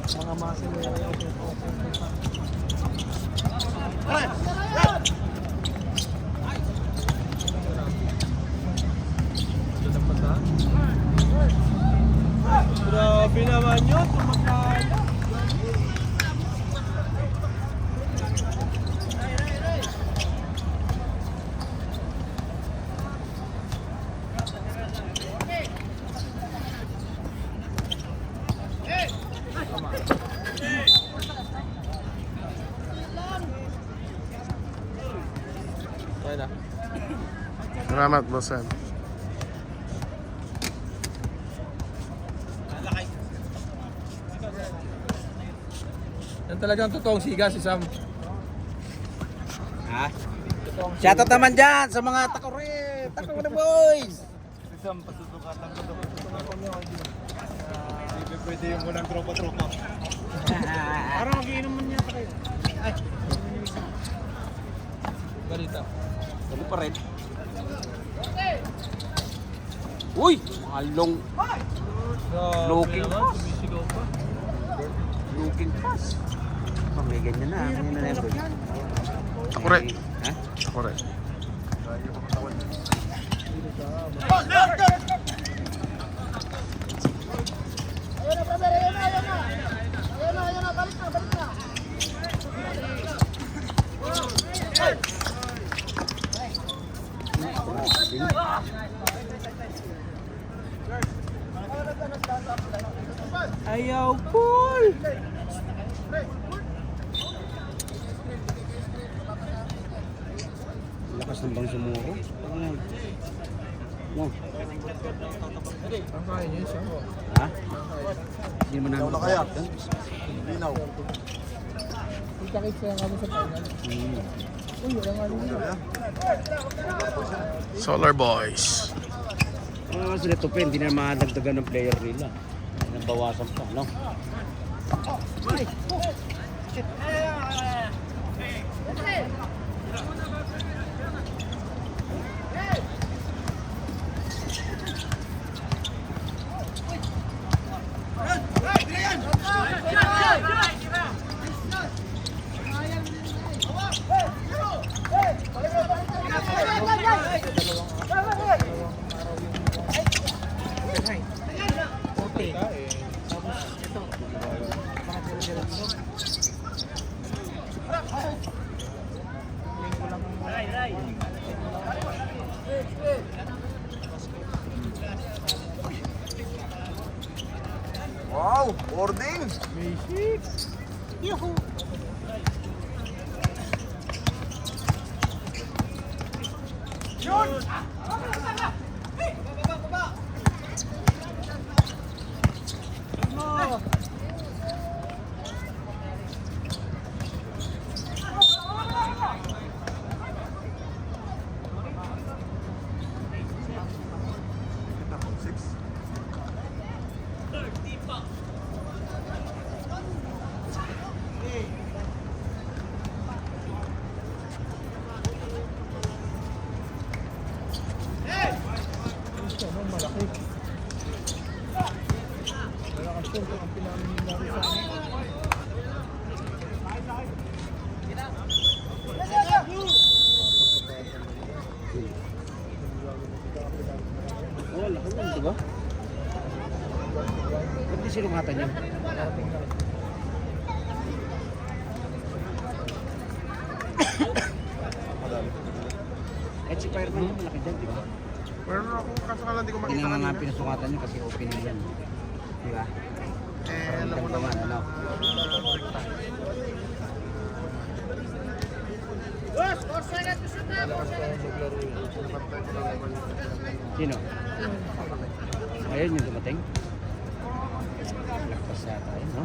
Mga muscle grabe naman yun, tumakala. Salamat, bosan. Yan talagang totoong siga si Sam. Ha? Shoutout naman dyan sa mga takorip! Takor na boys! Si Sam, pasusukatan ko daw. Hindi pwede yung walang tropa-tropa. Parang mag-iinom mo niya kayo. Ay! Balita. Ano pa rin? Uy! Mga long looking pass. Looking pass. Oh, may ganyan na. Ganyan na level. Takure. Ha? Takure. Ayaw, Paul! Lakas ng bang sumuro. Wow. Ang kain niya siya. Ha? Hindi naman namin kaya. Linaw. Kita-kits lang kami sa final. Uy, wala nga nila. Solar Boys. Sila Tupi, hindi na madagdagan ng player nila. Nabawasan pa, no? Wow! Boarding! Basic! Yuhu! Yun! Oh, laki mo, di ba? Ba't di sinungatan niya? At si Fireman niya malaki dyan, di ba? Pero ako kaso ka lang di ko Hindi makita naman nga kanina. pinasungatan niya kasi open niya yan. Di ba? Alam mo naman. Ano? Sino? Ayun yung dumating? Lakpas yata yun, no?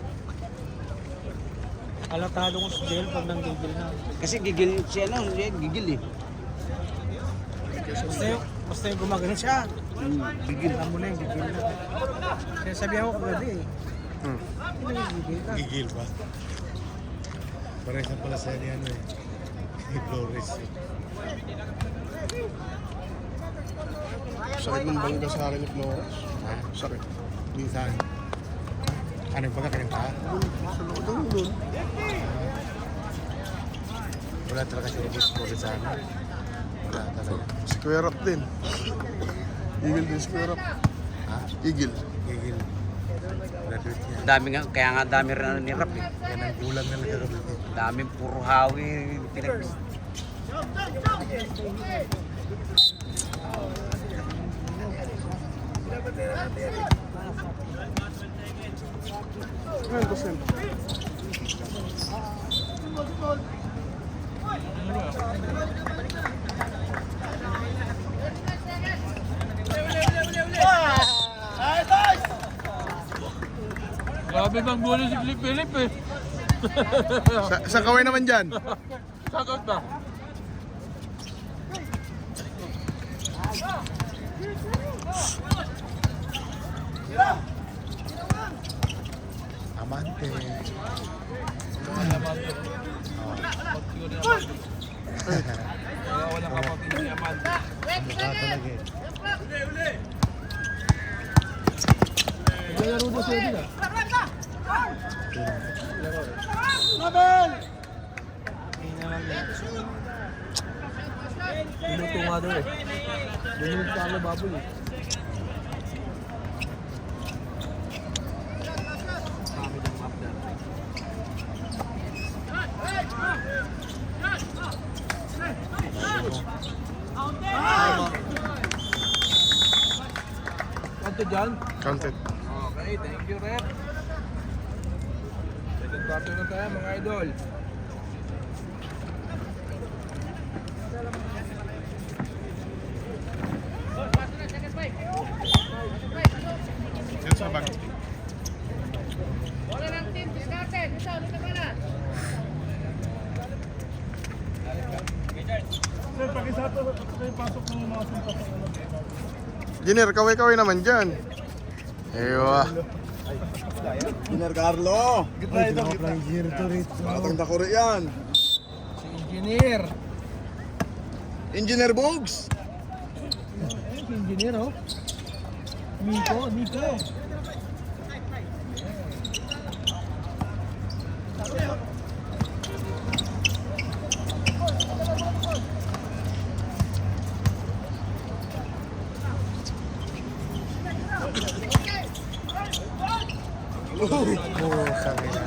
Alatado ko si Del pag nanggigil na. Kasi gigil siya gigil eh. Basta yung gumagano siya. Gigil. Alam mo na yung gigil na. Kaya sabihan ko kagabi eh. Hmm. Hindi na gigil ka. Gigil ba? Parehas na pala sa ni ano eh. Ni Flores. Sakit ng bangga sa akin ni Flores. Ha? Sakit. Minsan. Ano yung pagkakaling pa? Sa loob ng doon. Wala talaga siya yung Flores sa amin. Wala talaga. Square up din. Eagle din square up. Ha? Eagle. Gigil. Graduate niya. Dami nga, kaya nga dami rin ano ni Rap eh. Yan ang kulang na nagkagabi. Daming puro hawi pinag... Ngayon ko sen. Grabe bang gulo si Philip eh. Sa kaway naman dyan. Sagot na. Amante. Wala kapatid si Amanda. Mukha talaga eh. Naglalaro na siya din ah. Minuto nga daw eh. Minuto pa ang baboy eh. Kami ng map na. Kanto dyan? Counted. Okay, thank you, Rep. Second quarter na tayo, mga idol. Yan sa bag. Jiner, kaway-kaway naman dyan. Ewa. Jiner Carlo. Gitna ito. Batang takuro yan. Si Engineer. Engineer Bogs. Si Engineer, oh. Nico. Oh, sabi na.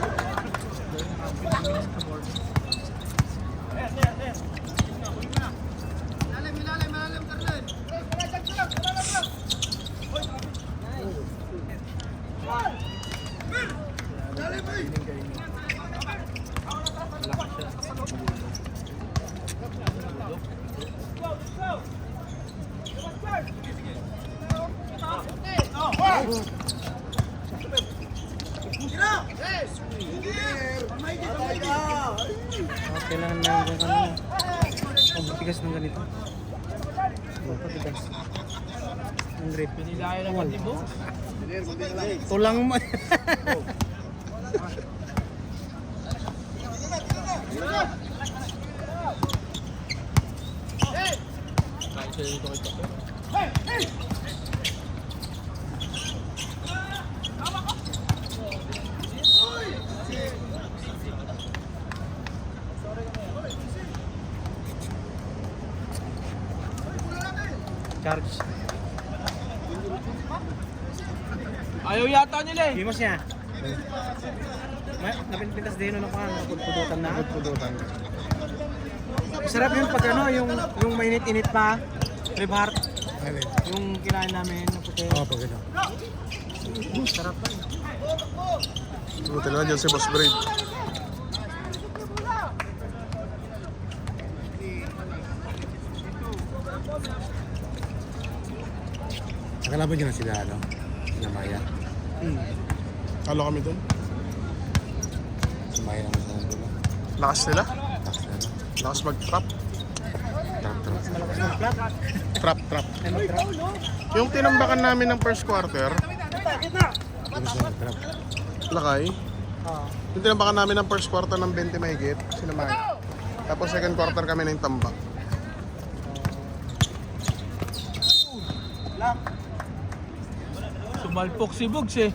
Kailangan na yung kanina. Ang matigas ng ganito. Matigas. Ang grip. Pinilaya na kanti mo? Tulang mo. Charge. Ayaw yata nila eh. Gimos niya. Napintas din ano pa, napudpudutan na. Pudutan. Sarap yun pag ano, yung mainit-init pa. Rib heart. Ano yun? Yung kinain namin na puti. Oo, pag ano. Sarap pa. Buti naman dyan si Boss Brave. Nakalaban niyo na sila, ano? Sila Maya. Kalo kami doon. Si Maya naman sa nandun. Lakas nila. Taas na lang. Lakas mag-trap. Malakas ng flat. Trap. Ay, mag-trap. Yung tinambakan namin ng first quarter, Ano siya? Grab. lakay. Oo. Yung tinambakan namin ng first quarter ng 20 mahigit, sinamay. Tapos second quarter kami ng tambak. Sumalpok si Bugs eh.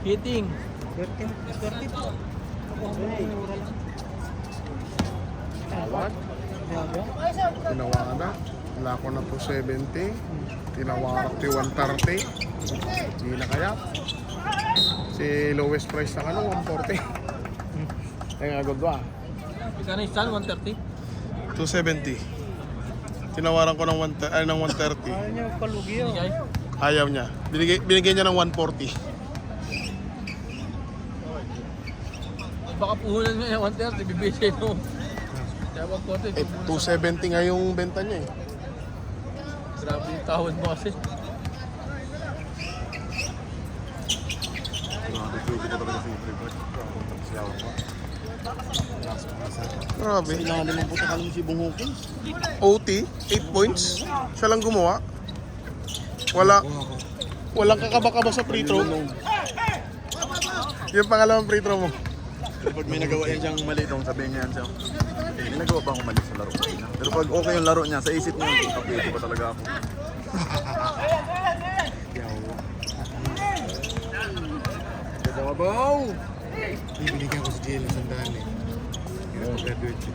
Hitting. 30 po. Mura lang. Tawad. Grabe. Tinawaran na. Wala ko na po 70. Tinawaran ko 130. Hindi na kaya. Si lowest price ng 140. Ay nga gagwa. Ika na yung stand, 130. 270. Tinawaran ko ng 130. Ayaw niya magpalugi yun. Bigay. Ayaw niya. Binigay niya ng 140. Baka puhunan nga yung 130, bibigay no. Kaya 140. Eh, 270 nga yung benta niya eh. Grabe yung tawad mo kasi. Pwede ka talaga sa Freeport. Siyaw ko. Lakas pa nga sa akin. Grabe. Kailangan naman po takalong si Bong Hawkins. OT, 8 points. Siya lang gumawa. Walang kakaba-kaba sa free throw. Yung pangalawang free throw mo. Pag may nagawa yan siyang mali doon, sabihin niya yan siya. Eh, may nagawa ba akong mali sa laro ko? Pero pag okay yung laro niya, sa isip niya, kapito pa talaga ako. Kadawabaw! Ibinigyan ko si JL ng sandaan eh. Hindi ako graduate siya.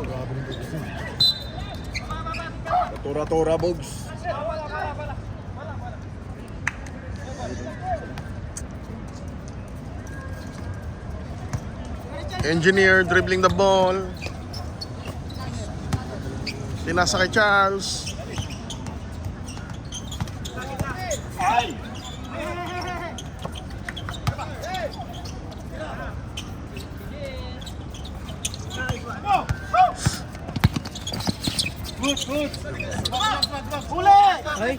Grabe ng Bogs yun. Tora-tora, Bogs. Engineer dribbling the ball. Pinasa kay Charles. Ay,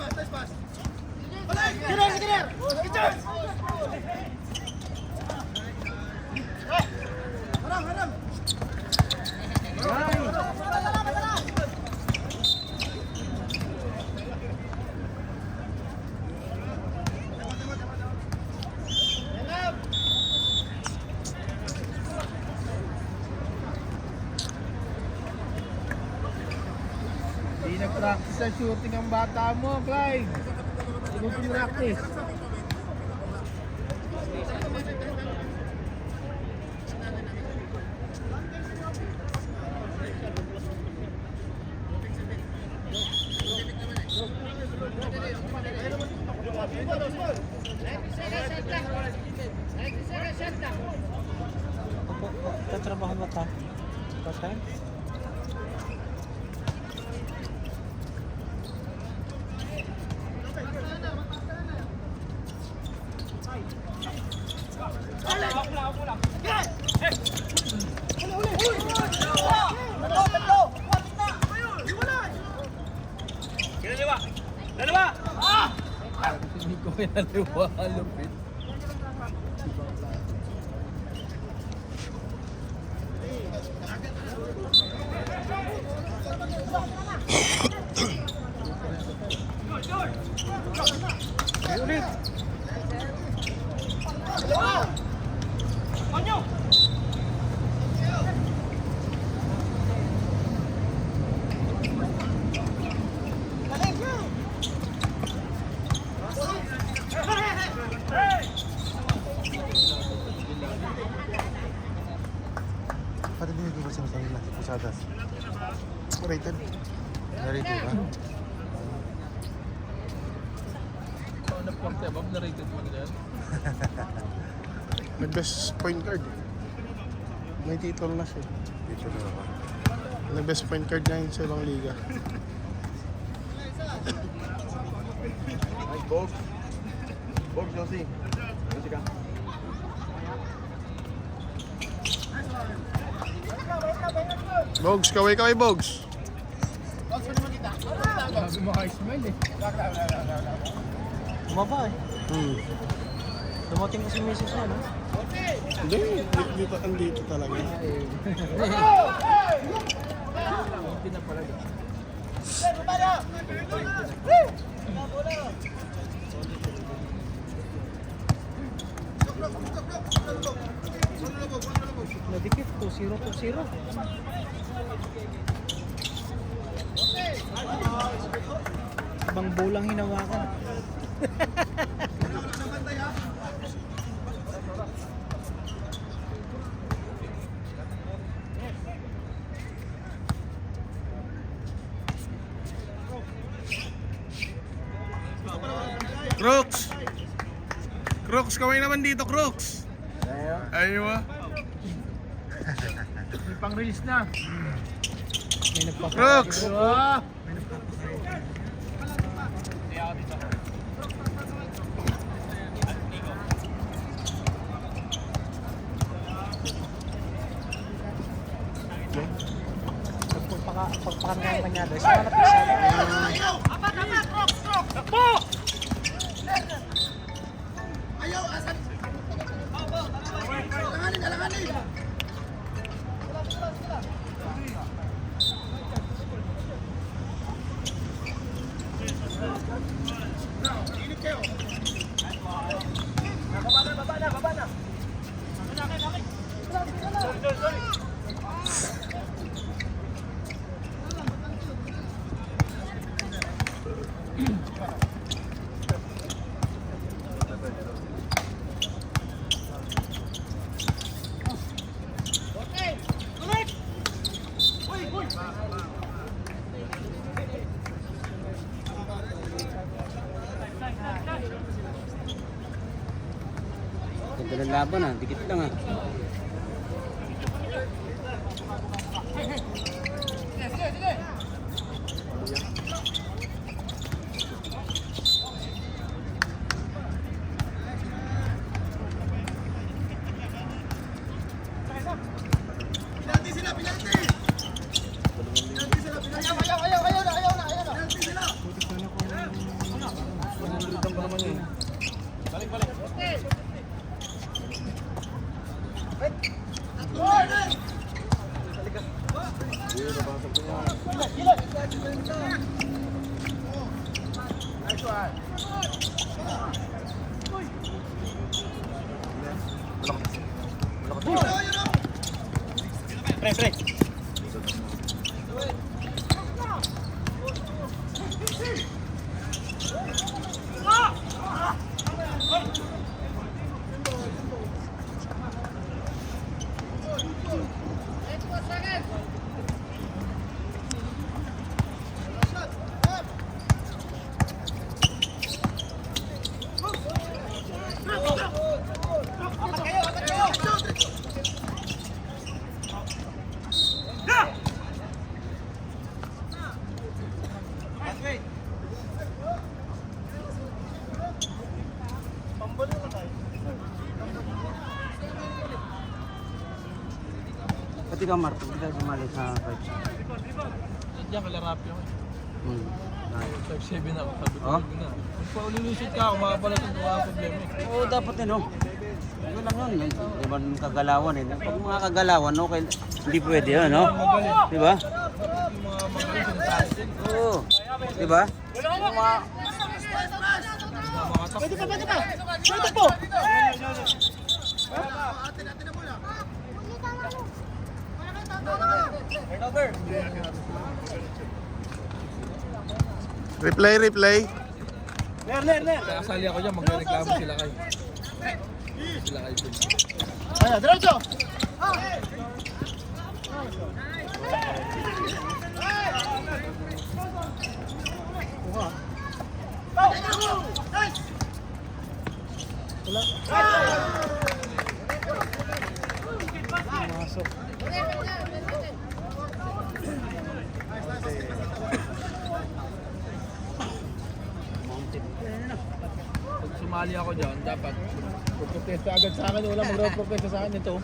Hindi nag-practice sa shooting ang bata mo, Clyde. Hindi mo pinractice. tatrabaho mo ta? Part time? Hindi ko kaya naliwalupit. Pati din ko kasi masabi na Pusadas. Rated. Narito ba? Ano na porte, Bob, na-rated mo nila yan? Nag-best point guard. May title na siya. Dito na ako. Nag-best point guard niya yun sa ibang liga. Ay, Bogs. Bogs, Josie. Josie ka. Bogs, kaway Bogs. Maka-smile eh. Bumaba eh. Hmm. Dumating ko si Mrs. niya, no? Hindi, dito, andito talaga. Hindi na pala. Nadikit, 2-0. Ibang bolang hinawakan. Crooks! Crooks, kamay naman dito, Crooks! Ayaw ah. May pang-release na. May nagpapakain. Crooks! Ah! Pagpakan ka niya doon. Sa mga napisa. Ganda ng laban ah, dikit lang ah. Pre. Pati ka Mark, hindi ka sumali sa 5. Diyan kala Rapi ako. Ay. 5-7 ako. Sabi ko Oh? na. Kung paulilusit ka ako, makapala sa mga problema eh. Oo, dapat yun oh. Ano lang yun, di ba kagalawan eh. Pag mga kagalawan, okay, hindi pwede yun, no? Di ba? Yung mga magaling sinasabi din. Oo. Di ba? Pwede pa. Pwede po. Replay. Kaya kasali ako dyan, magreklamo sila kayo. Sila kayo dun. Ayan, diretso. Masuk. Pag sumali ako dyan, dapat magprotesta agad sa akin. Wala magre-protesta sa akin ito.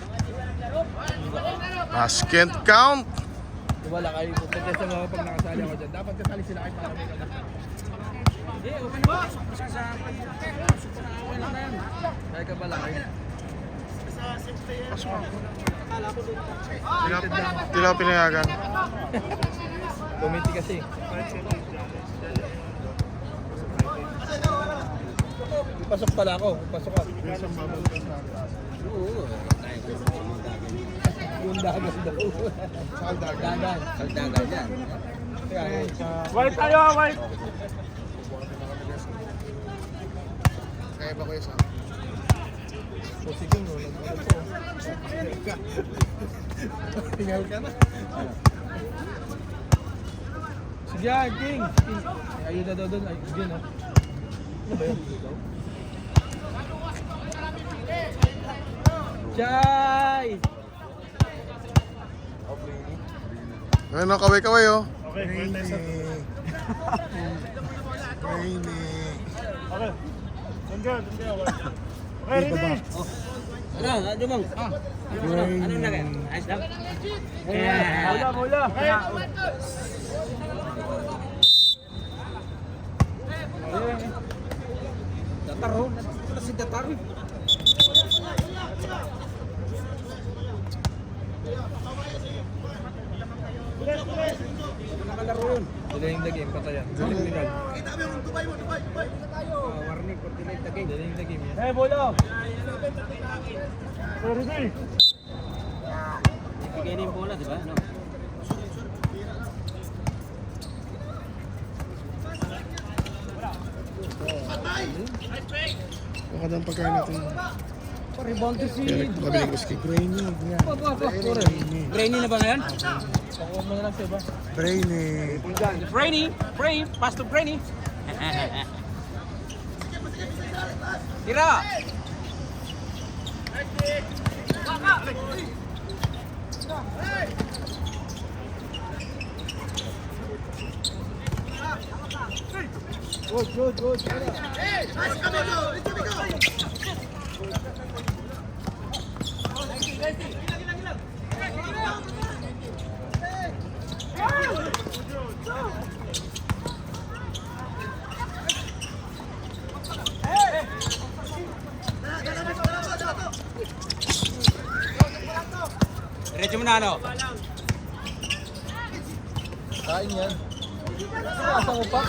Basket count. Wala kayo pupunta sa mga pag nakasali ako dyan. Dapat kasali sila kayo para may kagat. Kaya ka pala kayo. Hindi lang pinayagan. Committee kasi. Ipasok pala ako. Ipasok ka. Oo. Yung dagat daw. Saldagan. Kaldagan yan. White tayo, white! Kaya ba kayo sa? O sige, no. Tingal ka na. Sige, King. Ayun na daw doon. Ay, yun, ha? Ano ba yun? Chay! Ayun o, kaway-kaway o. Ano? Ano bang? Ano na kaya? Ayos lang? Mula! Dataro. Wala si Dataro. Nakalaro yun. Delaying the game, patayan. Warning for delay the game. Delaying the game yan. Hey, bola! Ibigay na yung bola, di ba? Ano? Baka ng pagkain natin. Rebound to si... Kaya nagpakabiling ko si Brainy. Brainy na ba ngayon? Pakuha mo na lang siya ba? Brainy. Brainy! Brainy! Pass to Brainy! Tira! Good. Diretso mo na ano? Kain yan. Asa ko pa?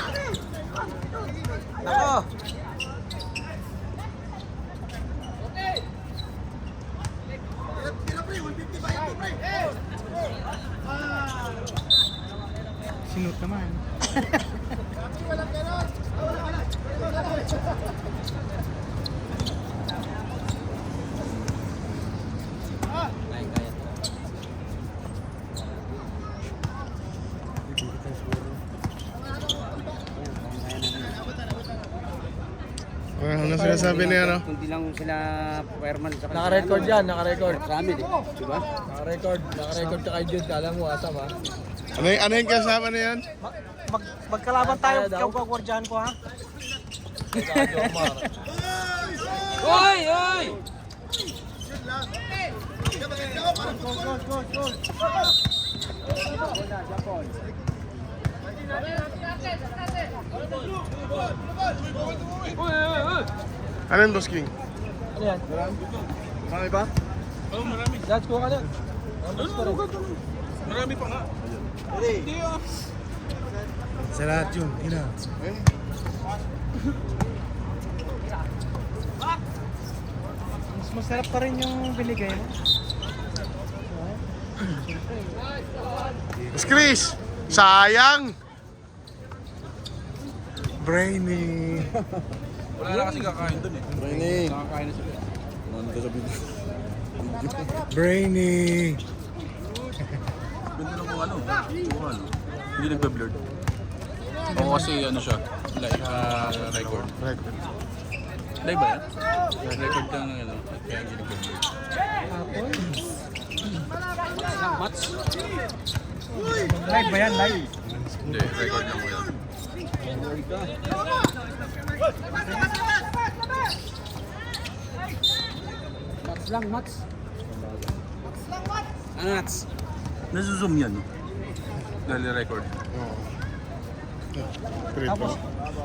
Ako! Sinut naman. Ano sinasabi niya, ano? Kundi lang sila fireman sa kanila. Naka-record yan, naka-record. Sa amin eh. Diba? Naka-record ka kay Jude. Kala mo, asam ha? Ano yung kasama na yan? Magkalaban tayo, Kaya daw. ikaw kagwardyahan ko ha. Radyo Omar. Oy! Oy! Ano yung Boss King? Ano yan? Marami ba? Judge ko ka na. Marami pa nga. Sa lahat yun, ina. Mas masarap pa rin yung binigay mo. Mas Chris! Sayang! Brainy. Wala na kasi kakain dun eh. Brainy. Nakakain na sila. Ano ka sabihin? Brainy. Ganda lang kung ano. Kung ano. Hindi nagpa-blurred. Oo kasi ano siya. Live record. Record. Live ba yan? Record lang ng ano. Kaya hindi nagpa-blurred. Mats? Live ba yan? Live? Hindi, record lang mo yan. Mats lang, Mats. Ano Mats? Nasuzoom yan. Dali record. Oo. Tapos,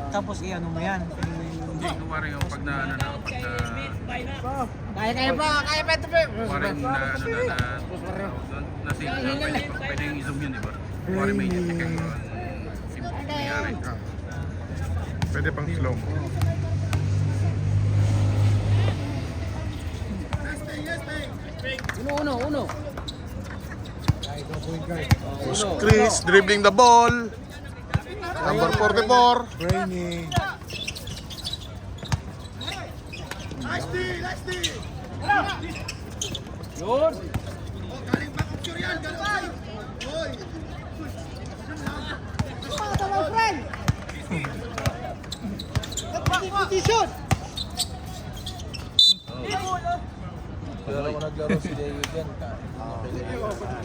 tapos i-ano mo yan. Hindi, kuwari yung pag na, ano na, pag na, Kaya pa ito pa. kuwari na, ano na save na, pwedeng i-zoom yun, di ba? Kuwari may second nangyari. Ah. Pwede pang slow mo. Uno. Chris dribbling the ball. Number 44. Brainy. Yun.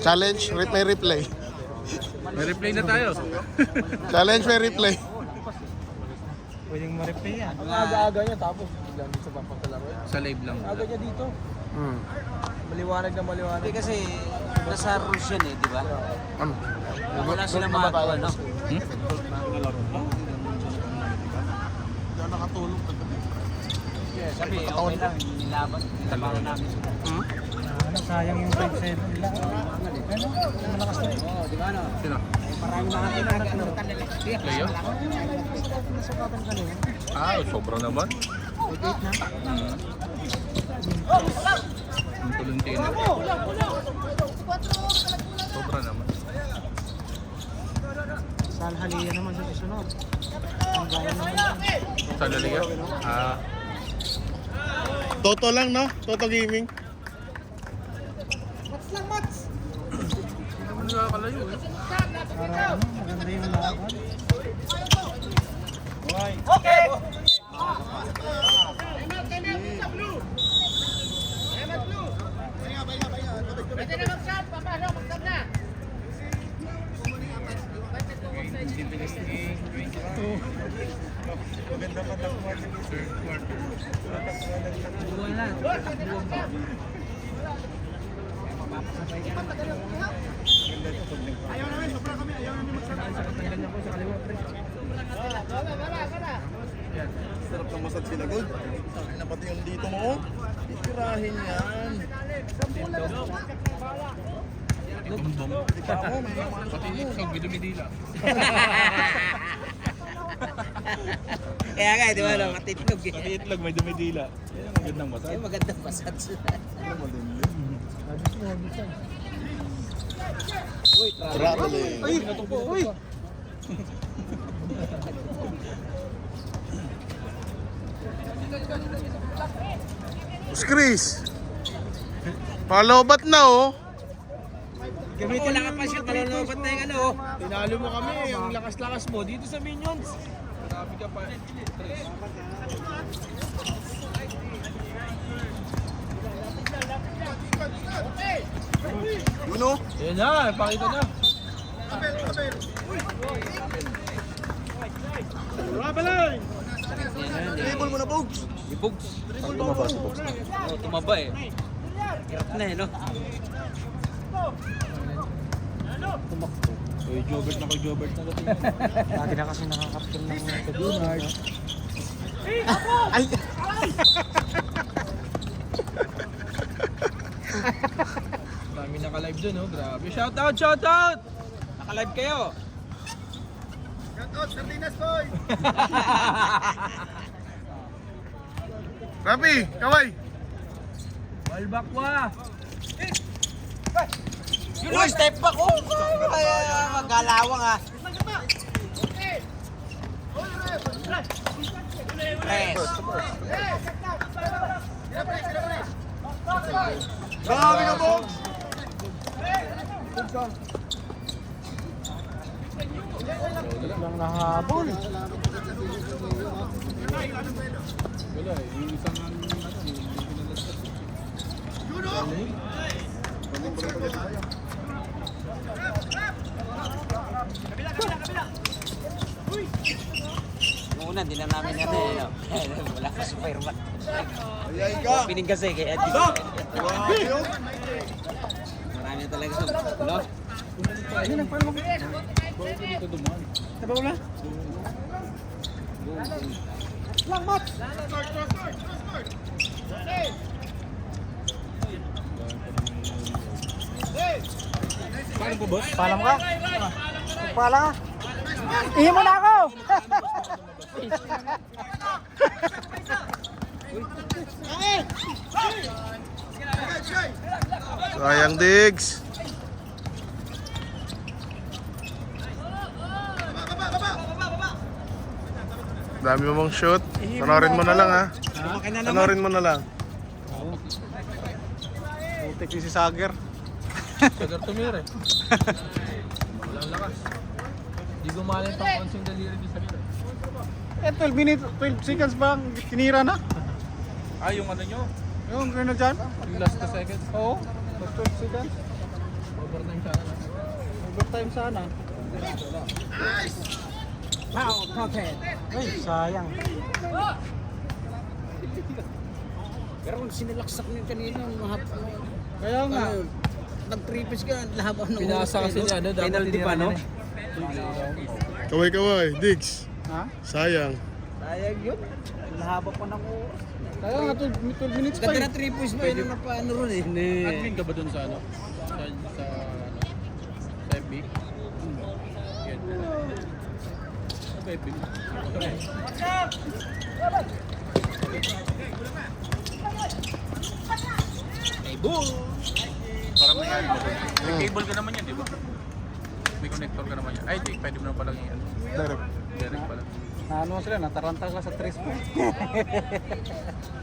Challenge, may replay. May replay na tayo. Challenge, may replay. Pwedeng ma-replay yan. Ang aga-aga niya tapos biglang dito sa pampagkalaro. Sa live lang. Aga niya dito. Hmm. Maliwanag na maliwanag. Hindi kasi nasa rules yan eh, di ba? Ano? Wala sila magawa, no? Nakatulog. Sabi, okay lang, nilaban namin. Ano, sayang yung 5-7 nila. Ano? Malakas na. Oo, di ba ano? Sino? Marami mga kinakaano. Player? Nasugatan kanina. Ah, sobra naman. 8 na. Ang tulunti na. Sobra naman. Sa Alhalia naman sa susunod. Ang gaya naman. Sa Laliga? Ah, Toto lang, no? Toto Gaming. ano nakakalayo eh. Para ano, maganda yung laban. Sarap ng massage sila, Gold. Na pati yung dito mo, oh. Itirahin yan. Bumbong. Pati itlog, may dumidila. Kaya nga, di ba, no? Matitlog eh. Pati itlog, may dumidila. Yan ang magandang massage. Ay, magandang massage. Traveling. Uy! Chris. Palobat na, oh. Wala ka pa siya, malulubat na yung ano. Tinalo mo kami, ang lakas-lakas mo dito sa Minions. Grabe ka pa. Uno. Yan na, pakita na. Dribble mo na, Bogs. Yung Bugs. Tumaba si Box. Oo, tumaba eh. Hirap na eh, no? Eh, Jobert na kay Jobert na natin. Lagi na kasi nakakapil ng Bernard. Ay! Dami naka-live dun, oh. Grabe. Shoutout, shoutout! Naka-live kayo. Rapi, kaway. Balbakwa. Uy, step back oh! Kaya maggalawang ah. Press. Grabe ka, Bogs. Lang nahabol. Wala eh. Yung isang ano, Una, hindi na namin ano eh. No? Wala pa si Fireman. Ayay ka. Pining kasi kaya di. Grabe, oh. Marami na talaga sa no? Ano na, paano mo? Sabaw na? Paano po, boss? Palam ka? Pala ka? Ihi mo na ako! Sayang, Diggs. Dami mo mong shoot. Panorin mo na lang, ha. Panorin mo na lang. Putik si Sager. Sagar tumir eh. Walang lakas. Di gumaling pang konsing daliri di Sagar. 12 minutes, 12 seconds ba ang tinira na? Yung ano nyo? Yung gano'n dyan? Yung last na seconds? Oo, 12 seconds. Overtime sana na. Overtime sana. Ay, sayang. Pero kung sinilaksak niyo kanina, Kaya nga. nag-tripis ka, laban ng Pinasa kasi niya, ano? Dapat penalty pa, no? Kaway-kaway, Diggs. Ha? Sayang. Sayang yun. Lahaba pa ng oras. Kaya nga, 12 minutes pa Ganda eh. na tripis mo, yun na paano ron eh. Admin ka ba dun sa ano? Sa FB? Yan. Sa FB? Parang may ano. May cable ka naman yan, di ba? May connector ka naman yan. Ay, di, pwede mo na palang yan. Direct. Direct pala. Ano sila, nataranta sila sa 3 points.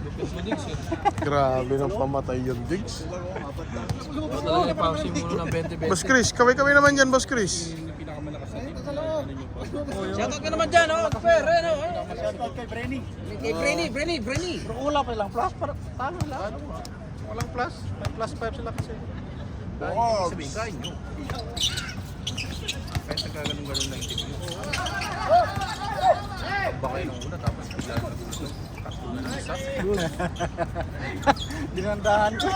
Lupis mo din siya. Grabe nang pamatay yun, Diggs. Ito talaga ipausin mo ng 20-20. Boss Chris, kaway-kaway naman dyan, Boss Chris. Yung pinakamalakas na team. Shoutout ka naman dyan, oh. Fair, ano? Kay Brenny. Kay Brenny. Pero ulap lang, plus para talo lang. Walang plus, may plus 5 sila kasi. Sabihin, kain nyo. Kahit nagkaganong-ganon na itin nyo. Baka kayo nung una, tapos bigla na nagulat. Tatlo na ng isa. Dinandahan ko.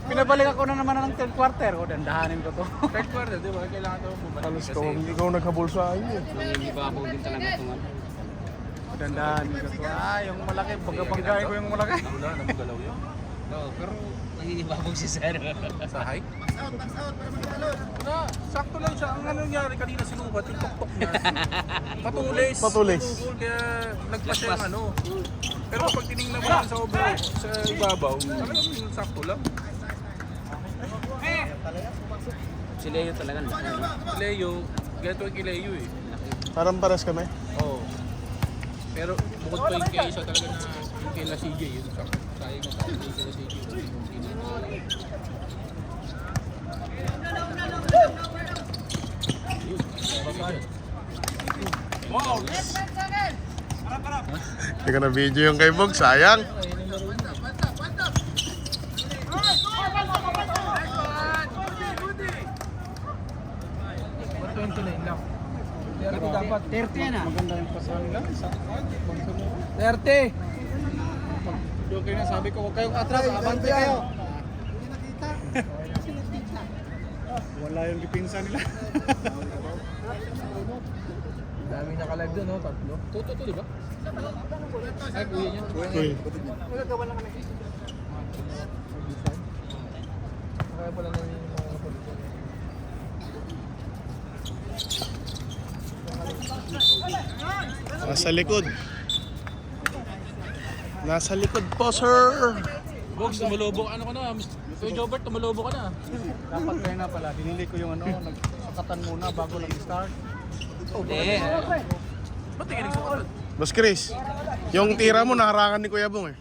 Pinabalik ako na naman ng third quarter. O, dandahanin ko to. Third quarter, di ba? Kailangan ito bumalik. Halos ikaw naghabol sa akin eh. Nangingibabaw din talaga itong ano. Dandahanin ko to. Yung malaki, bagabanggain ko yung malaki. Wala, namagalaw yun. Oo, pero nangingibabaw si Sir. Sa hike? Na, sakto lang siya. Ang ano nangyari kanina sinubat, yung tok-tok niya. Patulis. Patulis. Tumugol, kaya nagpas siya yung ano. Pero pag tinignan mo lang sa sa ibabaw, talagang sakto lang. Si Leo talaga. Si Leo, ganito yung kay Leo eh. Parang pares kami. Oo. Pero bukod pa yung kay isa talaga na yung kay La CJ, yun sakto. Sayang na sakto yung kay La CJ. Wow! Hindi ka na video yung kay Bog, sayang. lang. 30 dapat. 30 yan ah. Maganda yung pasahan nila. 30! Doon kayo na sabi ko, huwag kayong atras, abante kayo. Wala yung dipinsa nila. Daming nakalive doon, no? Tatlo. Toto to, di ba? Ay, kuya niya. Uy, Nagagawa lang kami. Kaya pala na yung mga police. nasa likod. Nasa likod po, sir. Bogs, tumulobo. Ano ka na? Kuya Jobert, tumulobo ka na. Dapat kayo na pala, binili ko yung ano, nagsakatan muna bago nag-start. Hindi. Ba't tingin nagsukatan? Boss Chris, yung tira mo naharangan ni Kuya Bong eh.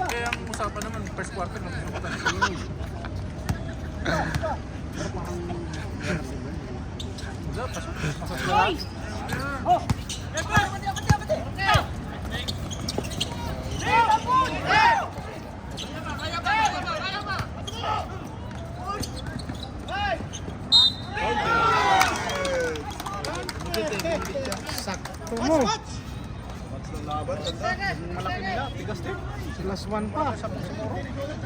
Kaya ang usapan naman, first quarter, nagsukatan. Sakto mo. Malaki nila, tigas din. Sila 1 pa.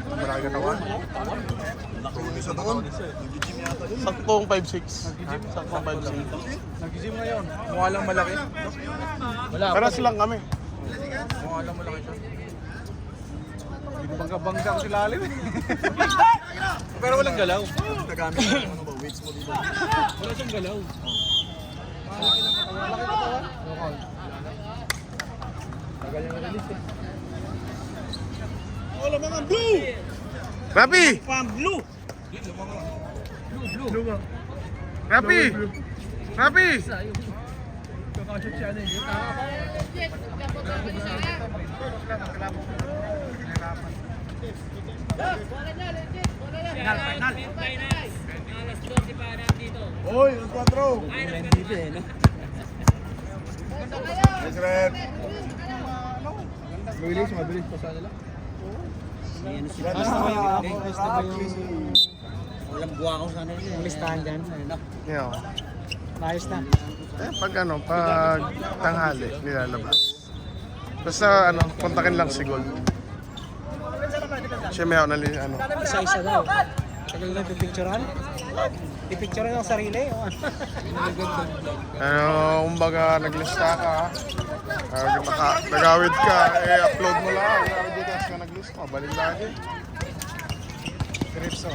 Malaki katawan. Isa doon. Nag-gym yata yun. Saktong 5'6". Saktong 5'6". Nag-gym ngayon. Mukha lang malaki. Wala. Paras lang kami. Mukha lang malaki siya. Bangga-bangga ko si Lalim. Pero walang galaw. Nagamit mo ano ba? Weights mo dito. Wala siyang galaw. Tagal yung release eh. Wala mga blue! Rapi! Blue! Rapi! Rapi! Kakashoot siya na yun. Hoy, ang 4! Nice red! Mabilis pa sana lang. Walang buwa ko sana yun. Yung listahan dyan. Yeah. Ayos na. Pag tanghali, nilalabas. Basta kontakin lang si Gold. Siya may ano. Isa-isa daw. Tagal na pipicturean. Pipicturean ang sarili. Kumbaga naglista ka, nagawid ka, upload mo lang. Nagawid ka naglista, balik lagi. Diretso.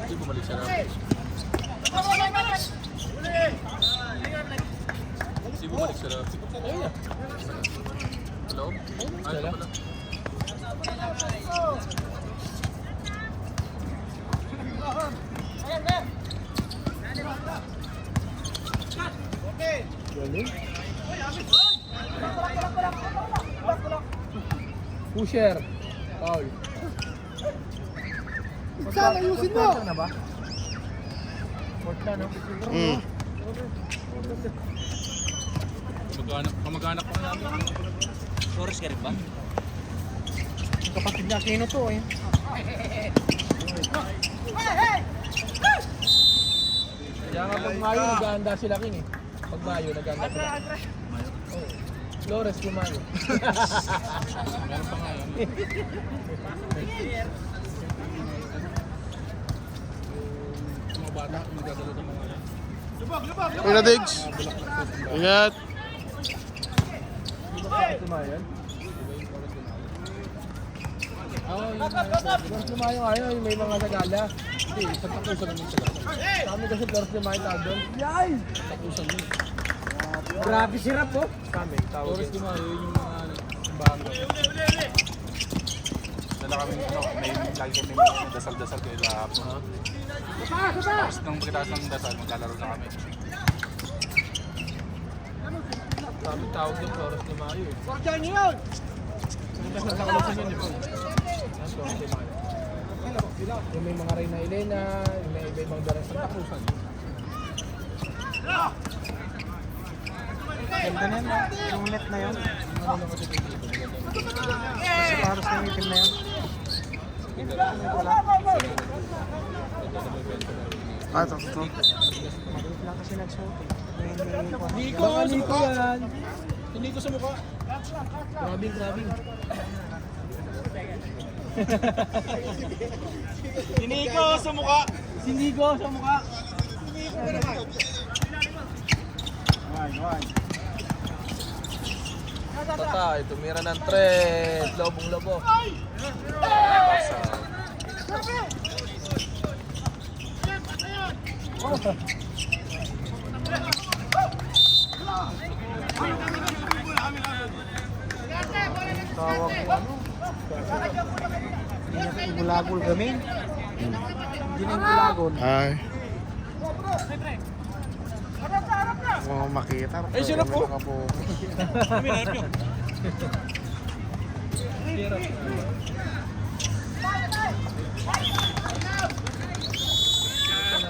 Hindi bumalik siya na. Hindi bumalik siya na. Hello? Ay, ito pala. Pusher. Paul. Saan ayusin mo? Na ba? Kamag-anak pa namin. Oras ka rin ba? Kapatid na Aquino to eh. Kaya nga pag Mayo, nag-aanda sila king eh. Pag Mayo, nag-aanda sila. Oh. Flores kung Mayo. Meron pa nga yun. Yung mga bata, nagdadala ng mga yan. Uy na Diggs! Ingat! Flores kung Mayo yan? Oo, Flores kung Mayo nga yun, may mga nagala. Hindi, pagtakusan naman sila. Kami kasi Flores kung Mayo tawag doon. Yay! Pagtakusan yun. Grabe sirap po. Kami, tawag Flores kung Mayo, yun yung mga simbahan ko. Dala kami, may lagi kami dasal-dasal kayo lahapon. Tapos nung pagkataas ng dasal, maglalaro na kami. Kami tawag yung Flores kung Mayo eh. Porjan yun! Mas nagkakalusan yun, di ba? Yan, Flores kung Mayo. Yung may mga Reyna Elena, yung may iba-ibang darang Santa Cruzan. Ganda na yan, no? Yung net na yun. Ano naman ito dito? Kasi paros na yung itim na yan. Ito. Maliit lang kasi nagsuot eh. Nico yan! Hindi ko sa mukha. Grabing. Iniko sa mukha! Si Nico sa mukha. Tatay, tumira ng thread. Lobong-lobo. Tawag ko ano? Hindi na gulagol kami. Hindi na gulagon. Hi. Makita. Ay, sila po. Nakapokus. Zero.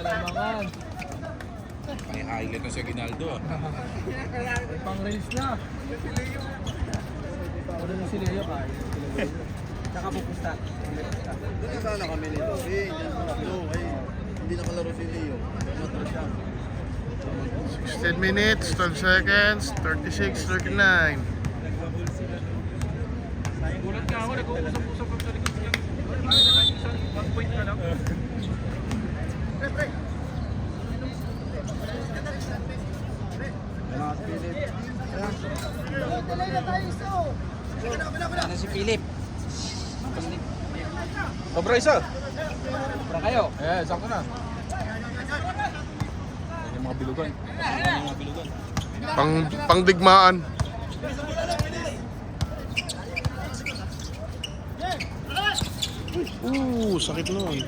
Nalamangan. May highlight na si Aguinaldo ah. May pang rails na. Ano na si Leo kaya? Tsaka pupusta. Doon sana kami nito. Hindi nakalaro si Leo. Matras siya. 16 minutes, 12 seconds, 36, 39. Gulat ka ako, nag-uusap-usap sa likod niya. Ay, isang 1 point ka lang. Ano si Philip? Sobra isa. Para kayo. Eh, sakto na. Yung mga bilugan. Yung mga bilugan. Pangdigmaan. Sakit nun.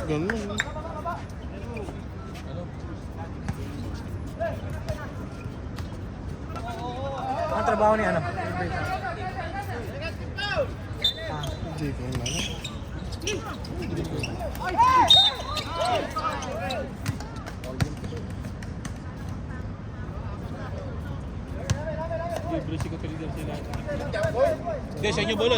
Ganun. Ang trabaho ni ano? Hindi ko alam. Libre si Kapilidan sila. Hindi, sa inyo bola,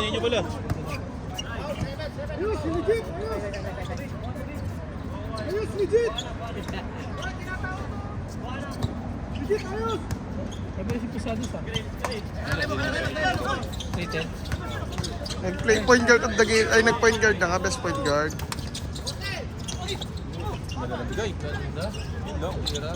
Sabi si Pusado sa. Rated. Nag-play point guard of the game. Ay, nag-point guard na nga. Best point guard. Bigay. Ganda. Yun lang. Tira.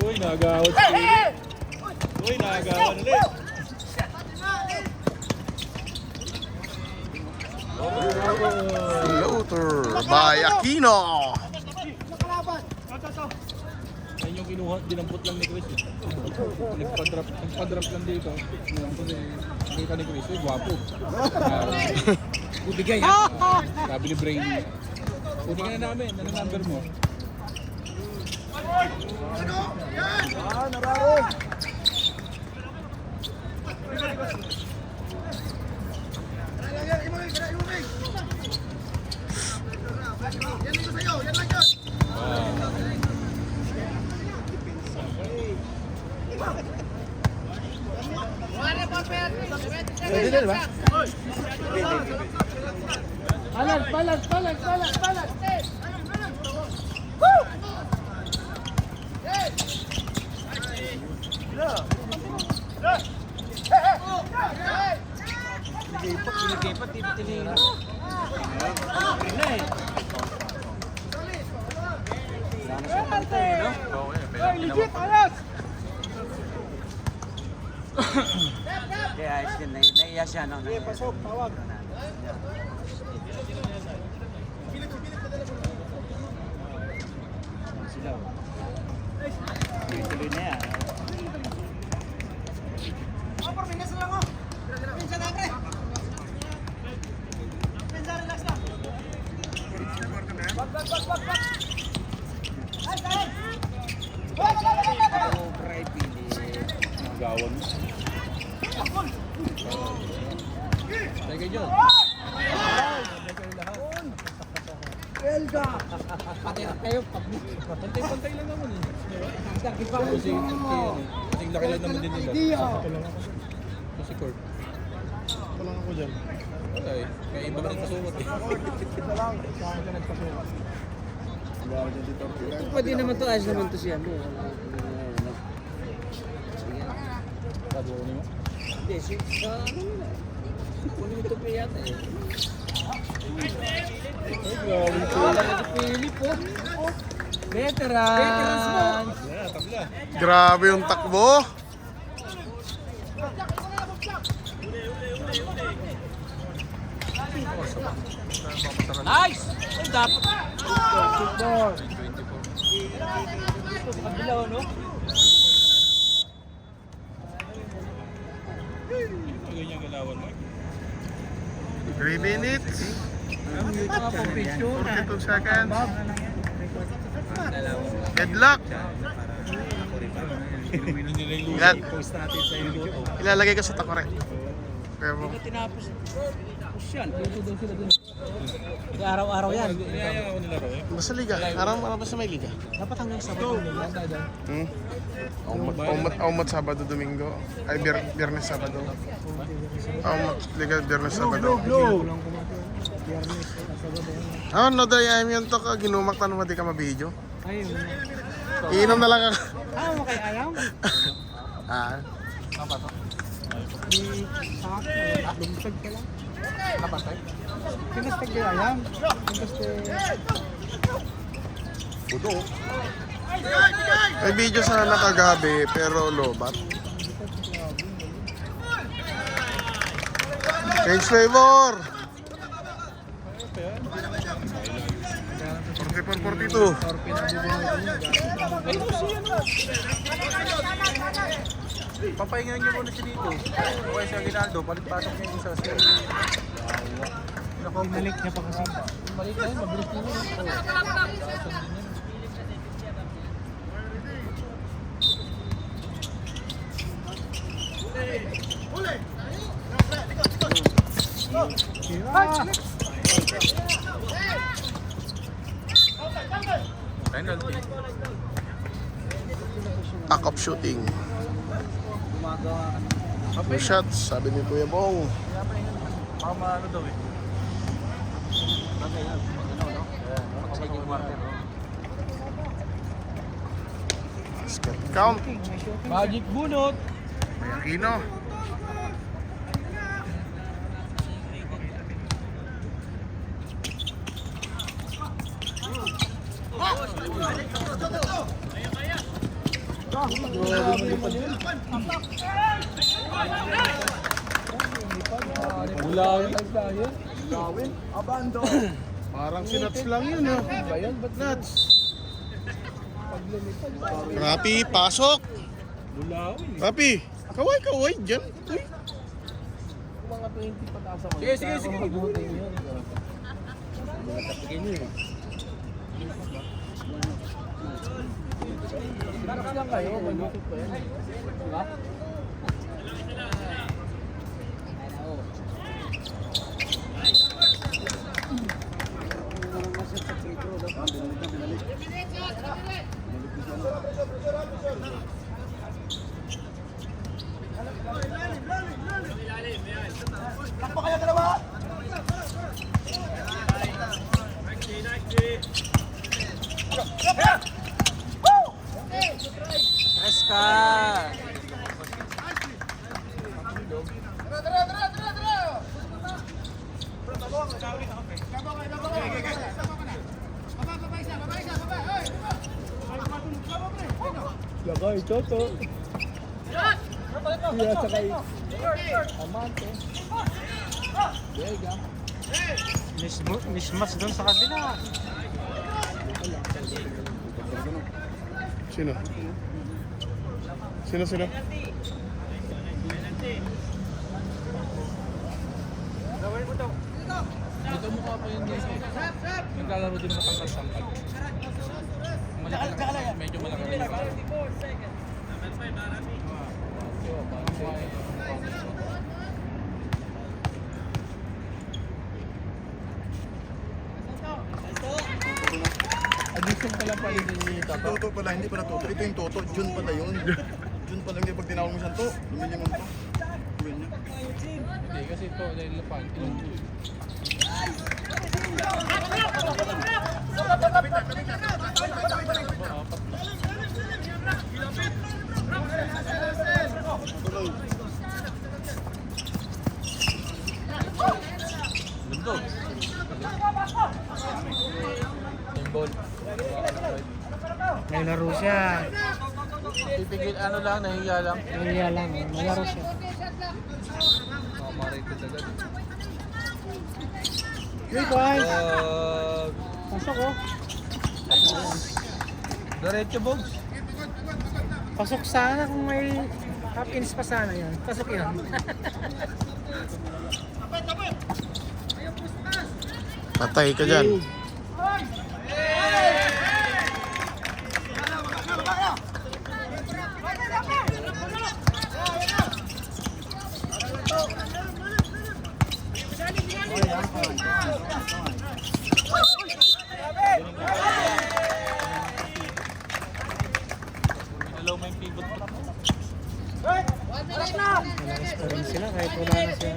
Uy, nagawad si Philip. Uy, nagawad ulit. Floater by Aquino. Ayun yung kinuha, dinampot lang ni Chris. Nagpa-drop lang dito. Nakita ni Chris, gwapo. Bibigay ha? Sabi ni Brady. Pwede ka na namin, ano number mo? Pwede din ba? Balance. Lipat, tinira. Kaya ayos din. Naiya siya, no? Pasok, tawag. Tuloy na yan. Nagawad. Teka dyan. Pantay-pantay lang naman eh. Kasing laki lang naman din nila. Kasi court. Walang ako dyan. Wala eh. May iba ka nagpasukat eh. Pwede naman to, ayos naman to siya. Sabi ko mo? Hindi, sa ano nila. Kunin ito pa yata eh. Philip po. Veterans mo. Tabla. Grabe yung takbo. Nice! Ay, dapat. Pagbilaw, no? 3 minutes. Ito nga po, picture. 42 seconds. Headlock. Ilalagay ko sa takore. Kaya mo. Tinapos. Push yan. Araw-araw yan. Basta liga. Araw-araw basta may liga. Dapat hanggang Sabado. Aumat Sabado, Domingo. Ay, Biyernes, Sabado. Aumat liga, Biyernes, Sabado. No, dahil yun to ka. Ginumak na naman di ka mabidyo. Ayun. Iinom na lang ako. Makay ayaw? Apa to? Di sakto. Lumsag ka lang. Napatay? Pinastag kayo ayaw. Pudo. May video sana kagabi, pero lobat. Change favor! 44-42. Papahingan niyo muna siya dito. Okay, si Aguinaldo, palit-pasok niya yung isa. Pinalik niya pa kasi. Balik na yun, mabilis na yun. Act of shooting. 2 shots, sabi ni Kuya Bong. Baka maano daw eh. Basket count. Magic bunot. May Aquino. Bulawin. Parang si Nuts lang yun, no? Bayan, ba't Nuts. Rapi, pasok. bulawin? Rapi, kaway dyan. Uy. Mga 20 pataas ako. Sige. Relax lang kayo, mag-YouTube pa yan. Diba? Reska! Lakay, Toto. Iya, sakay. Amante. Vega. Mismatch doon sa kabila. Sino? Sino? Ito mukha pa yun dito. Naglalaro din ng tangkad-tangkad. Medyo malaki. Addiction pala pala din yung tato. Toto pala, hindi pala Toto. Ito yung Toto, Jun pala yun. Jun pala yung pag tinawag mo siya to, lumilin mo to. Gawin niya. Hindi kasi ito dahil lapan. Lundog. Symbol. May laro siya. Pipigil ano lang, nahiya lang. Kaya lang, may laro siya. Marated agad. Hey, Juan! Pasok oh. Diretso, Bogs. Pasok sana kung may Half inch pa sana yun. Pasok yun. Patay ka dyan. Malakas pa rin sila kahit wala na siya.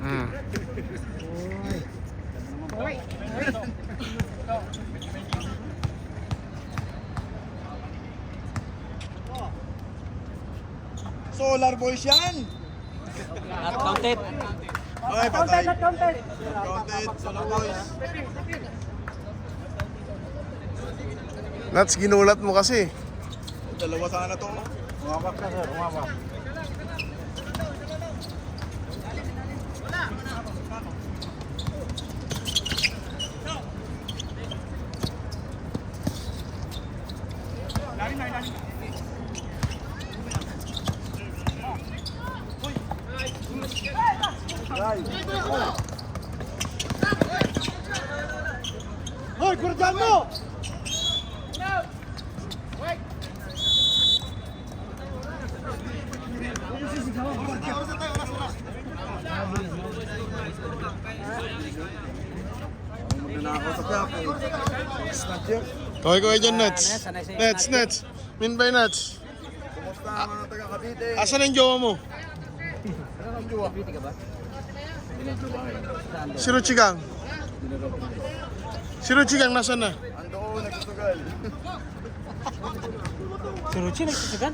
Mm. Solar boys yan! At counted. Okay, patay. Counted, solar boys. Nats, ginulat mo kasi. Dalawa sana to. Umawak ka sir, umawak. Hoy, kurdan mo! Magnanakaw sa kyak. Snatcher. Okay, kuya dyan, Nats. Nats. Minbay, Nats. Kumusta ang mga taga Cavite? Asan ang jowa mo? Si Ruchigang. Si Ruchigang, nasan na? Ando, nagsusugal. Si Ruchi nagsusugan?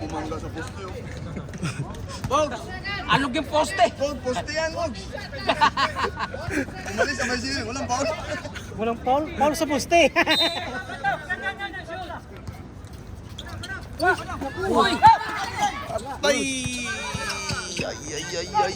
Bumangga sa poste yun. Bogs! Alog yung poste! Pog, poste yan, Pog. Umalis sa may sili, walang foul. Walang Paul? Paul sa poste. Uy! Ay! Ay!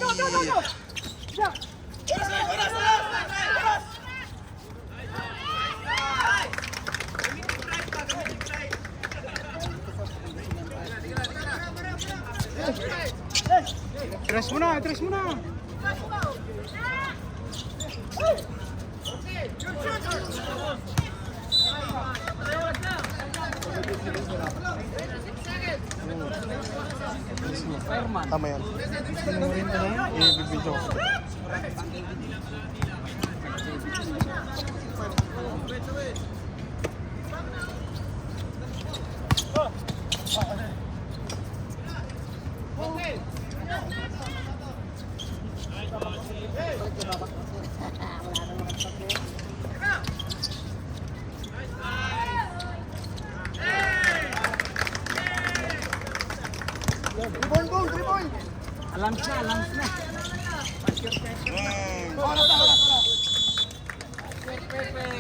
Tres mo na, tres mo na. Tama yan. Sinurin ka na. I-video ko. Alam na.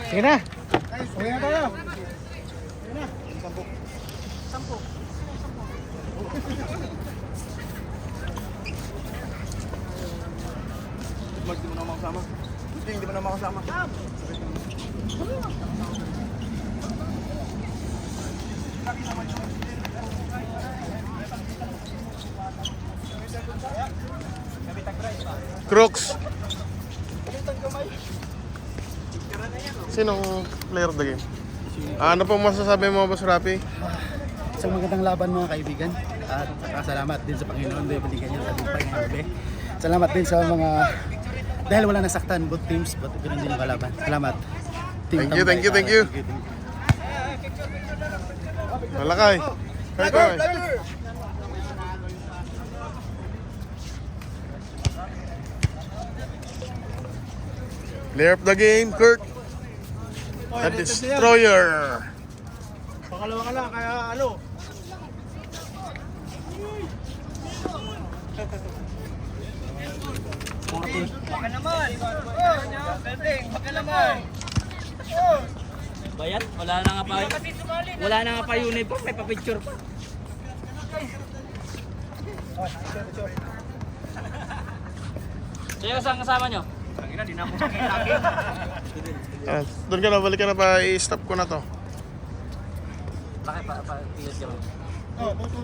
Sige na. Uwi na tayo. Mark, di mo na makasama. Hindi mo na makasama. Crooks. Sinong player of the game? Ano pong masasabi mo, Boss Rapi? Isang magandang laban mga kaibigan at salamat din sa Panginoon na binigyan niya sa tagumpay ng gabi. Salamat din sa mga dahil wala nasaktan both teams but ganun din ang kalaban. Salamat. Team Thank you, Tambay. thank you, thank you. Malakay. Kay. Player of the game, Kurt. The Destroyer. Pakalawa ka lang, kaya ano? Baka naman! Baka naman! Bayat? Wala na nga pa. Wala na nga pa uniform, may pa-picture pa. Sino saan kasama nyo? Doon ka na, balik ka na pa, i-stop ko na to. Bakit pa-picture ka mo? Oh, tu.